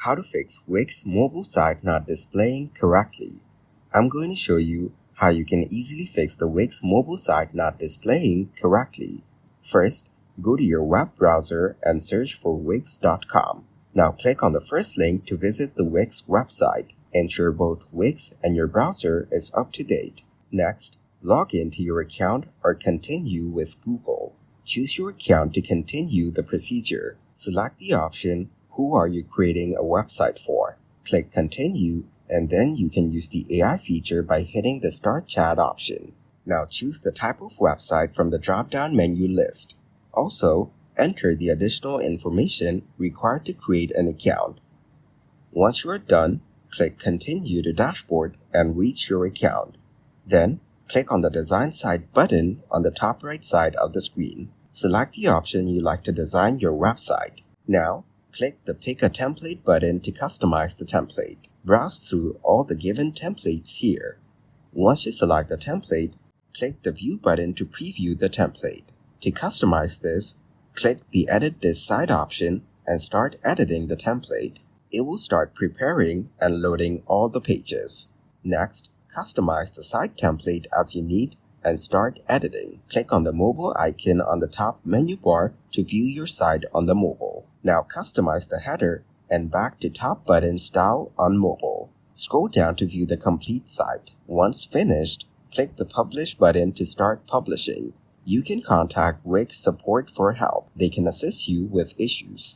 How to fix Wix mobile site not displaying correctly. I'm going to show you how you can easily fix the Wix mobile site not displaying correctly. First, go to your web browser and search for wix.com. Now click on the first link to visit the Wix website. Ensure both Wix and your browser is up to date. Next, log into your account or continue with Google. Choose your account to continue the procedure. Select the option Who are you creating a website for? Click Continue, and then you can use the AI feature by hitting the Start Chat option. Now choose the type of website from the drop-down menu list. Also, enter the additional information required to create an account. Once you are done, click Continue to Dashboard and reach your account. Then, click on the Design Site button on the top right side of the screen. Select the option you like to design your website. Now, click the Pick a Template button to customize the template. Browse through all the given templates here. Once you select the template, click the View button to preview the template. To customize this, click the Edit This Site option and start editing the template. It will start preparing and loading all the pages. Next, customize the site template as you need and start editing. Click on the mobile icon on the top menu bar to view your site on the mobile. Now customize the header and back to top button style on mobile. Scroll down to view the complete site. Once finished, click the Publish button to start publishing. You can contact Wix support for help. They can assist you with issues.